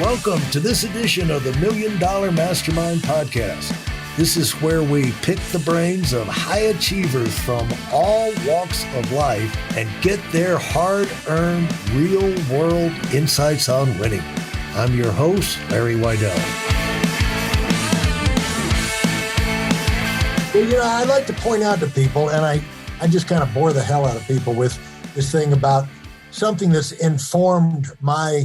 Welcome to this edition of the Million Dollar Mastermind podcast. This is where we pick the brains of high achievers from all walks of life and get their hard-earned, real-world insights on winning. I'm your host, Larry Weidel. Well, I like to point out to people, and I just kind of bore the hell out of people with this thing about something that's informed my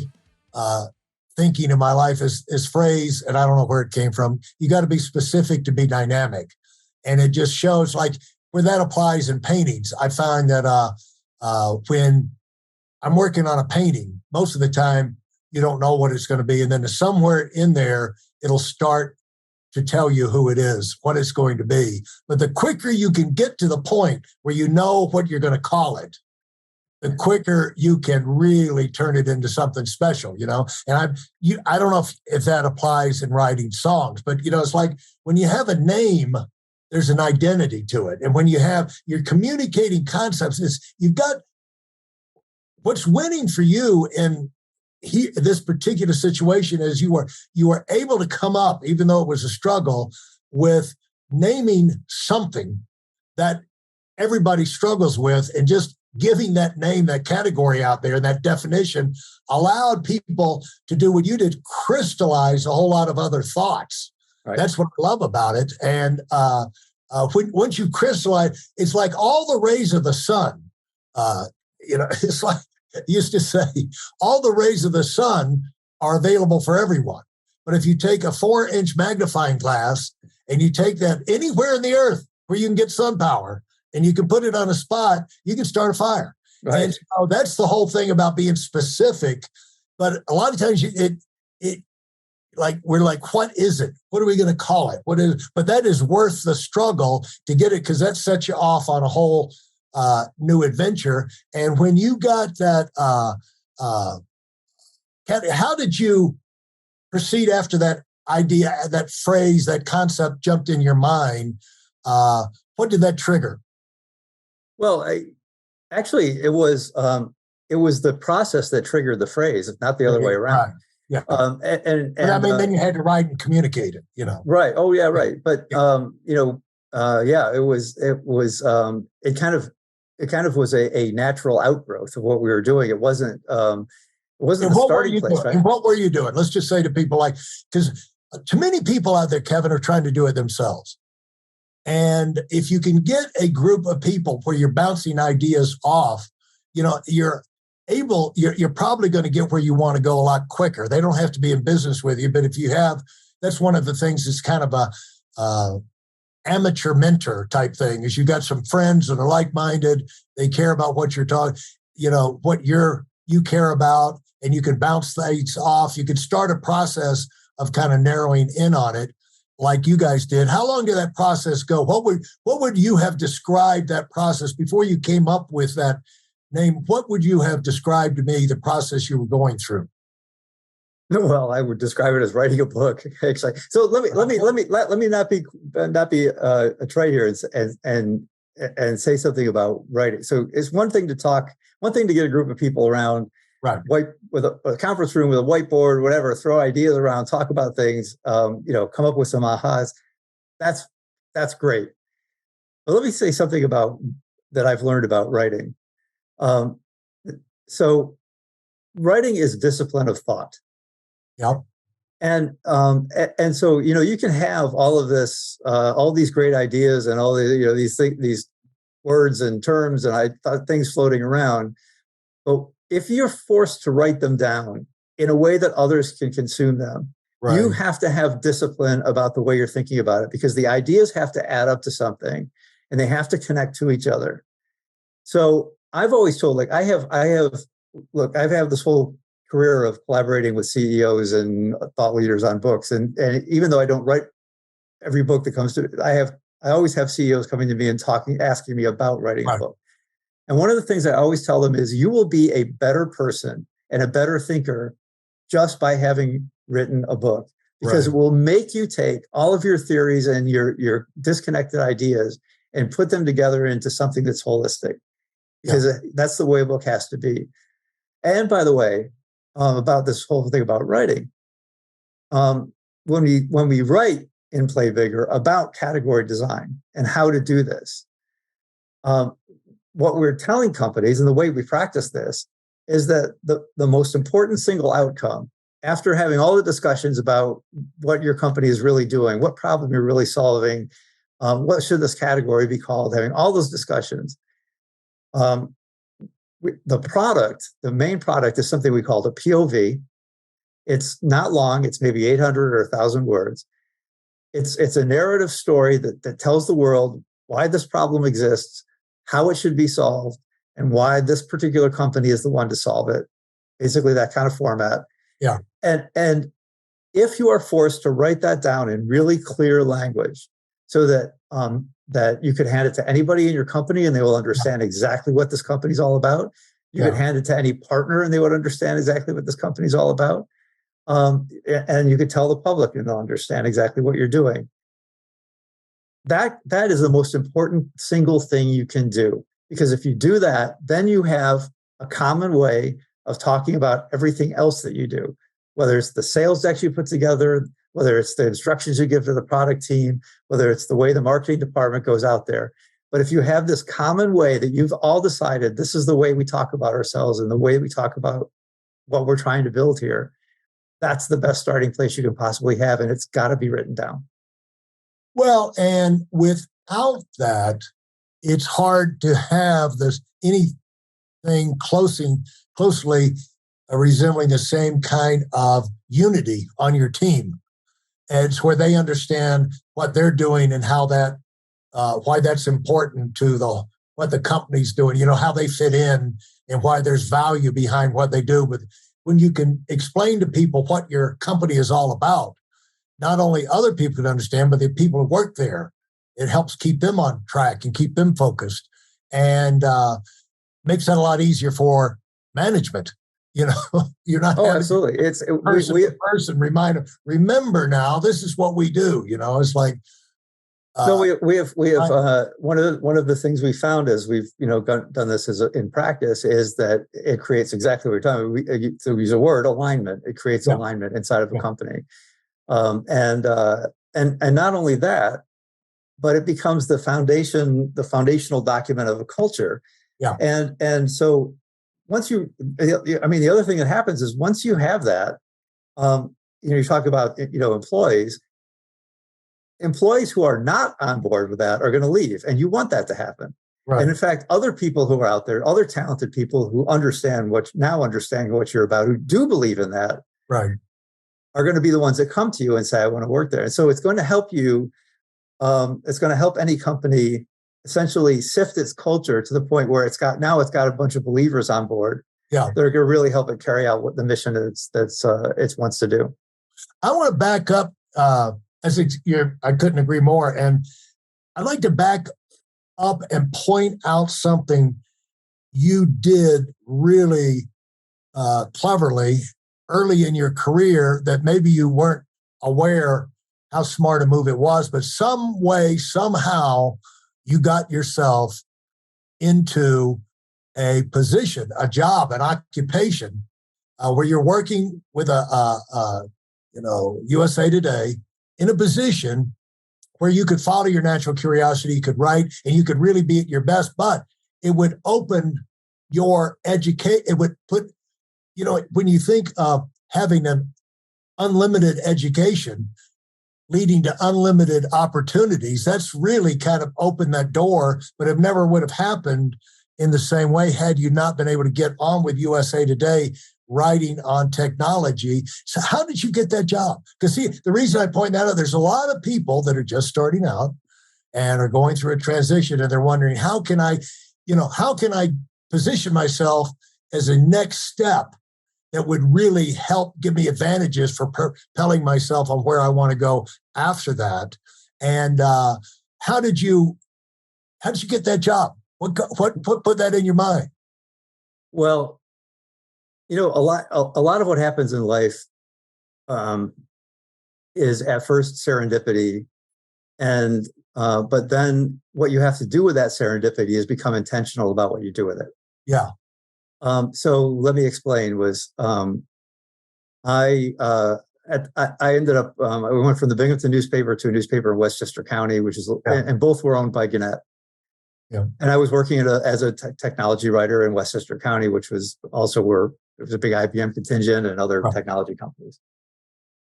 thinking in my life is phrase, and I don't know where it came from. You got to be specific to be dynamic. And it just shows like where that applies in paintings. I find that when I'm working on a painting, most of the time you don't know what it's going to be. And then somewhere in there, it'll start to tell you who it is, what it's going to be. But the quicker you can get to the point where you know what you're going to call it, the quicker you can really turn it into something special, And I don't know if that applies in writing songs, but it's like when you have a name, there's an identity to it. And when you're communicating concepts, you've got what's winning for you in this particular situation is you were able to come up, even though it was a struggle, with naming something that everybody struggles with and just giving that name, that category out there, and that definition allowed people to do what you did, crystallize a whole lot of other thoughts. Right. That's what I love about it. And once you crystallize, it's like all the rays of the sun. It's like I used to say, all the rays of the sun are available for everyone. But if you take a 4-inch magnifying glass and you take that anywhere in the earth where you can get sun power, and you can put it on a spot, you can start a fire. Right. And so that's the whole thing about being specific. But a lot of times we're like, what is it? What are we going to call it? But that is worth the struggle to get it, because that sets you off on a whole new adventure. And when you got that, how did you proceed after that idea, that phrase, that concept jumped in your mind? What did that trigger? Well, it was the process that triggered the phrase, not the other way around. Right. Yeah. Then you had to write and communicate it, Right. Oh, yeah. Right. But it kind of was a natural outgrowth of what we were doing. It wasn't a starting place. Right? And what were you doing? Let's just say to people because too many people out there, Kevin, are trying to do it themselves. And if you can get a group of people where you're bouncing ideas off, you're probably going to get where you want to go a lot quicker. They don't have to be in business with you, but if you have, that's one of the things that's kind of a amateur mentor type thing, is you got some friends that are like-minded. They care about what you're talking, what you care about, and you can bounce things off. You can start a process of kind of narrowing in on it, like you guys did. How long did that process go? What would you have described that process before you came up with that name? What would you have described to me the process you were going through? Well, I would describe it as writing a book. Actually, so let me not be a trite here and say something about writing. So it's one thing to get a group of people around. Right. With a conference room with a whiteboard, whatever, throw ideas around, talk about things, come up with some ahas. That's great. But let me say something that I've learned about writing. So writing is discipline of thought. Yep. And so, you can have all of this, all these great ideas and all the, these words and terms and things floating around. But if you're forced to write them down in a way that others can consume them, right, you have to have discipline about the way you're thinking about it, because the ideas have to add up to something and they have to connect to each other. So I've always told, I've had this whole career of collaborating with CEOs and thought leaders on books. And even though I don't write every book that comes to it, I always have CEOs coming to me and asking me about writing a book. And one of the things I always tell them is you will be a better person and a better thinker just by having written a book, because it will make you take all of your theories and your disconnected ideas and put them together into something that's holistic, because that's the way a book has to be. And by the way, about this whole thing about writing, when we write in Play Bigger about category design and how to do this, what we're telling companies and the way we practice this is that the most important single outcome, after having all the discussions about what your company is really doing, what problem you're really solving, what should this category be called, having all those discussions, the main product is something we call the POV. It's not long. It's maybe 800 or 1,000 words. It's a narrative story that tells the world why this problem exists, how it should be solved, and why this particular company is the one to solve it. Basically, that kind of format. Yeah. And if you are forced to write that down in really clear language, so that that you could hand it to anybody in your company and they will understand exactly what this company is all about. You could hand it to any partner and they would understand exactly what this company is all about. And you could tell the public and they'll understand exactly what you're doing. That is the most important single thing you can do, because if you do that, then you have a common way of talking about everything else that you do, whether it's the sales decks you put together, whether it's the instructions you give to the product team, whether it's the way the marketing department goes out there. But if you have this common way that you've all decided this is the way we talk about ourselves and the way we talk about what we're trying to build here, that's the best starting place you can possibly have. And it's got to be written down. Well, and without that, it's hard to have anything closely resembling the same kind of unity on your team. And it's where they understand what they're doing and how that, why that's important to what the company's doing, how they fit in and why there's value behind what they do. But when you can explain to people what your company is all about, not only other people can understand, but the people who work there, it helps keep them on track and keep them focused, and makes that a lot easier for management. You're not. Oh, absolutely. It's person remind them, remember now, this is what we do. It's like. No, we have one of the things we found as we've done this in practice is that it creates exactly what we're talking about. To use a word, alignment. It creates alignment inside of a company, and not only that, but it becomes the foundational document of a culture. Yeah, and so once the other thing that happens is once you have that, you talk about employees who are not on board with that are going to leave, and you want that to happen. Right. And in fact, other people who are out there, other talented people who understand what you're about, who do believe in that, right, are going to be the ones that come to you and say, I want to work there. And so it's going to help you. It's going to help any company essentially sift its culture to the point where it's got a bunch of believers on board. Yeah, that are going to really help it carry out what the mission is it wants to do. I want to back up. I couldn't agree more. And I'd like to back up and point out something you did really cleverly early in your career that maybe you weren't aware how smart a move it was, but some way, somehow, you got yourself into a position, a job, an occupation where you're working with USA Today, in a position where you could follow your natural curiosity, you could write, and you could really be at your best, but it would open your education. It would put, when you think of having an unlimited education leading to unlimited opportunities, that's really kind of opened that door, but it never would have happened in the same way had you not been able to get on with USA Today writing on technology. So how did you get that job? Because see, the reason I point that out, there's a lot of people that are just starting out and are going through a transition, and they're wondering, how can I position myself as a next step that would really help give me advantages for propelling myself on where I want to go after that? And how did you get that job? What put that in your mind? Well, a lot of what happens in life is at first serendipity, and but then what you have to do with that serendipity is become intentional about what you do with it. Yeah. So let me explain. I I ended up, we went from the Binghamton newspaper to a newspaper in Westchester County, which is, and both were owned by Gannett. Yeah. And I was working as a technology writer in Westchester County, which was also where there was a big IBM contingent and other technology companies.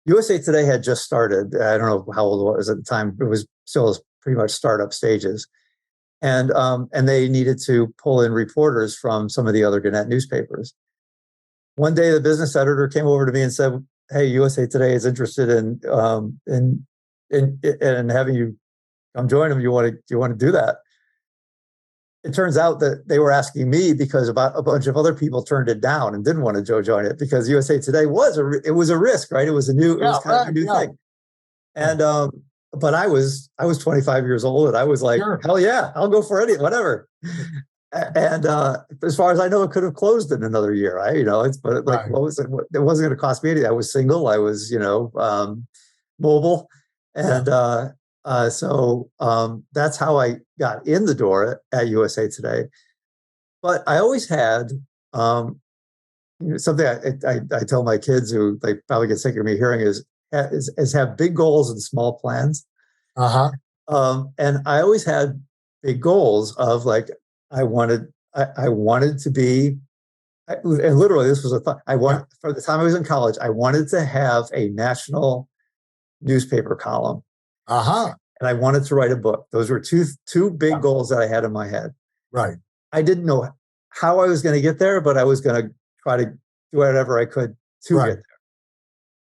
USA Today had just started. I don't know how old it was at the time. It was still pretty much startup stages. And they needed to pull in reporters from some of the other Gannett newspapers. One day, the business editor came over to me and said, "Hey, USA Today is interested in having you come join them. Do you want to do that?" It turns out that they were asking me because about a bunch of other people turned it down and didn't want to join it because USA Today was a risk, right? It was kind of a new thing. And but I was 25 years old and I was like, hell yeah, I'll go for whatever. And as far as I know, it could have closed in another year. What was it? It wasn't going to cost me anything. I was single. I was, mobile, and so that's how I got in the door at USA Today. But I always had something I tell my kids who they probably get sick of me hearing is have big goals and small plans. And I always had big goals of like I wanted to be, and literally this was a thought. For the time I was in college, I wanted to have a national newspaper column. And I wanted to write a book. Those were two big goals that I had in my head. Right. I didn't know how I was going to get there, but I was going to try to do whatever I could to get there.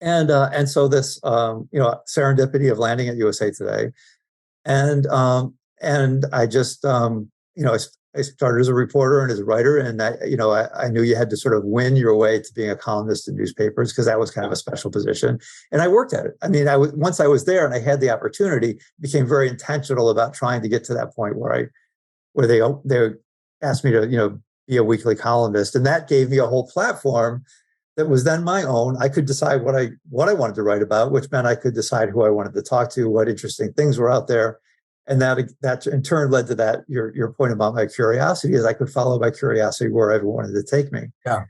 And so this serendipity of landing at USA Today, and I just I started as a reporter and as a writer, and I knew you had to sort of win your way to being a columnist in newspapers because that was kind of a special position, and I worked at it. I mean, once I was there and I had the opportunity, became very intentional about trying to get to that point where they asked me to be a weekly columnist, and that gave me a whole platform that was then my own. I could decide what I wanted to write about, which meant I could decide who I wanted to talk to, what interesting things were out there. And that in turn led to that, your point about my curiosity is I could follow my curiosity wherever it wanted to take me. Yeah.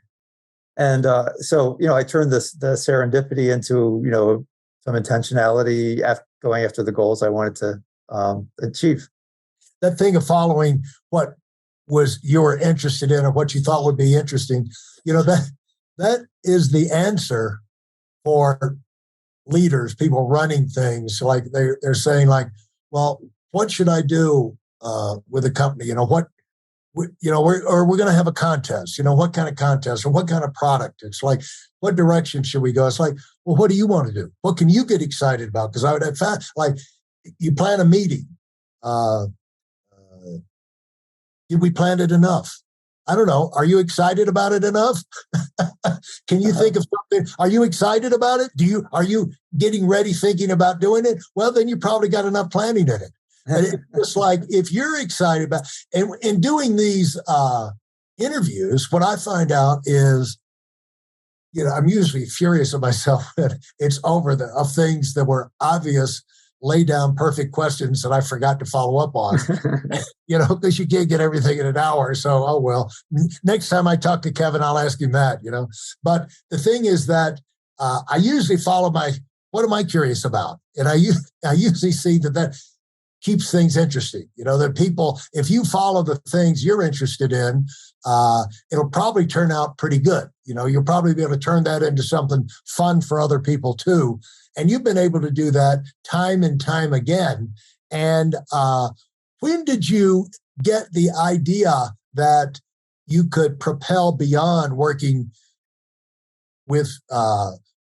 And so, I turned the serendipity into, some intentionality going after the goals I wanted to achieve. That thing of following what you were interested in or what you thought would be interesting, that is the answer for leaders, people running things. Like they're saying like, well, what should I do with a company? We're going to have a contest. What kind of contest or what kind of product? It's like, what direction should we go? It's like, well, what do you want to do? What can you get excited about? Because I would have found, like, you plan a meeting. Did we plan it enough? I don't know. Are you excited about it enough? Can you think of something? Are you excited about it? Are you getting ready, thinking about doing it? Well, then you probably got enough planning in it. But it's just like, if you're excited about, and in doing these interviews, what I find out is, I'm usually furious at myself that it's over of things that were obvious, lay down perfect questions that I forgot to follow up on, because you can't get everything in an hour. So, oh, well, next time I talk to Kevin, I'll ask him that, But the thing is that I usually follow what am I curious about? And I usually see that keeps things interesting. That people, if you follow the things you're interested in, it'll probably turn out pretty good. You'll probably be able to turn that into something fun for other people too. And you've been able to do that time and time again. And when did you get the idea that you could propel beyond working with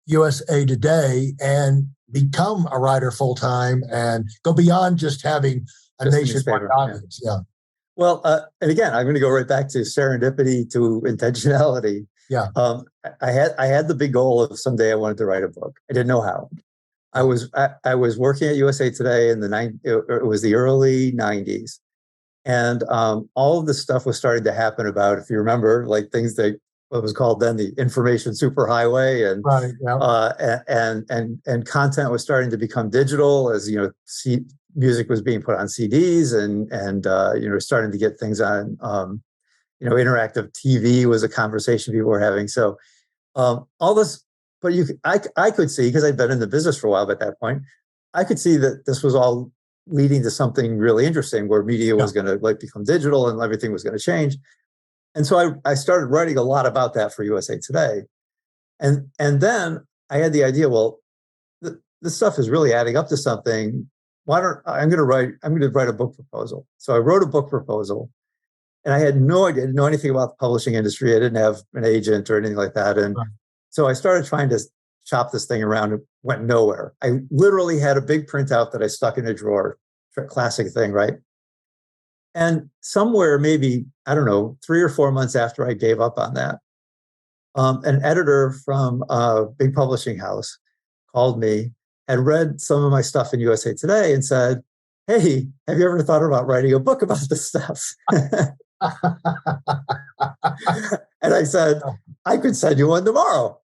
USA Today and become a writer full-time and go beyond just having a nationwide audience? Yeah. Well, and again, I'm going to go right back to serendipity, to intentionality. Yeah. I had the big goal of someday I wanted to write a book. I didn't know how. I was working at USA Today in it was the early 90s. And all of this stuff was starting to happen about, if you remember, like things that what was called then the information superhighway, and right, yeah. and content was starting to become digital as music was being put on CDs and starting to get things on interactive TV was a conversation people were having. So all this but I could see, because I'd been in the business for a while at that point, I could see that this was all leading to something really interesting, where media was going to become digital and everything was going to change. And so I started writing a lot about that for USA Today. And then I had the idea, well, this stuff is really adding up to something. I'm going to write a book proposal. So I wrote a book proposal, and I had no idea, didn't know anything about the publishing industry. I didn't have an agent or anything like that. And so I started trying to shop this thing around. It went nowhere. I literally had a big printout that I stuck in a drawer, classic thing, right? And somewhere, maybe, I don't know, 3 or 4 months after I gave up on that, an editor from a big publishing house called me, had read some of my stuff in USA Today, and said, "Hey, have you ever thought about writing a book about this stuff?" And I said, "I could send you one tomorrow."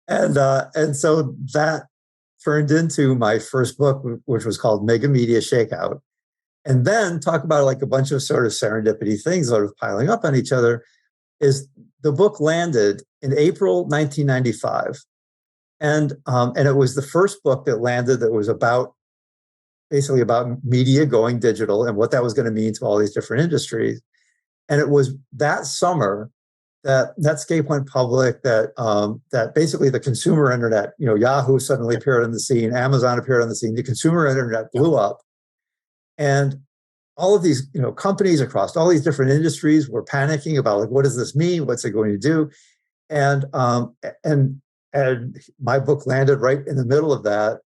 And so that turned into my first book, which was called Mega Media Shakeout. And then talk about like a bunch of sort of serendipity things sort of piling up on each other. Is the book landed in April 1995. And it was the first book that landed that was basically about media going digital and what that was going to mean to all these different industries. And it was that summer that Netscape went public, that basically the consumer internet, Yahoo suddenly appeared on the scene, Amazon appeared on the scene, the consumer internet blew up. And all of these, companies across all these different industries were panicking about, like, what does this mean? What's it going to do? And my book landed right in the middle of that,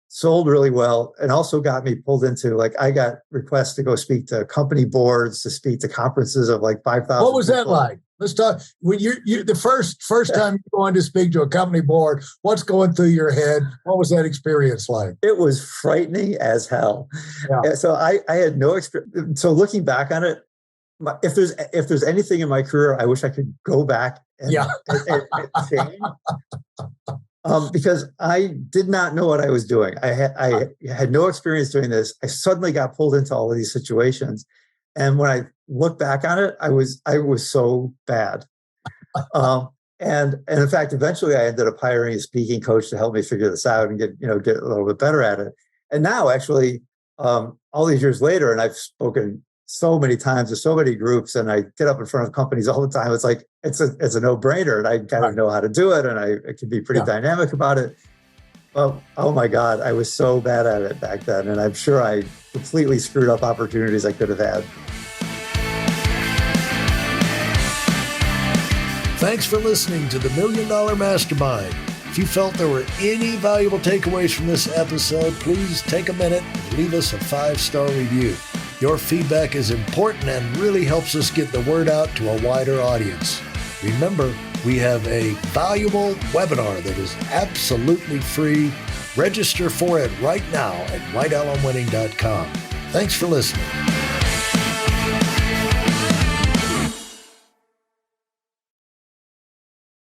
sold really well, and also got me pulled into, like, I got requests to go speak to company boards, to speak to conferences of like 5,000. What was that like? Let's talk. When you the first time you're going to speak to a company board, what's going through your head? What was that experience like? It was frightening as hell. Yeah. So I had no experience. So looking back on it, if there's anything in my career, I wish I could go back and change. Because I did not know what I was doing. I had no experience doing this. I suddenly got pulled into all of these situations. And when I look back on it, I was so bad. And in fact, eventually I ended up hiring a speaking coach to help me figure this out and get a little bit better at it. And now actually, all these years later, and I've spoken so many times to so many groups, and I get up in front of companies all the time. It's like, it's a no-brainer, and I kind of know how to do it, and I can be pretty dynamic about it. But oh my God, I was so bad at it back then. And I'm sure I completely screwed up opportunities I could have had. Thanks for listening to the Million Dollar Mastermind. If you felt there were any valuable takeaways from this episode, please take a minute and leave us a 5-star review. Your feedback is important and really helps us get the word out to a wider audience. Remember, we have a valuable webinar that is absolutely free. Register for it right now at weidelonwinning.com. Thanks for listening.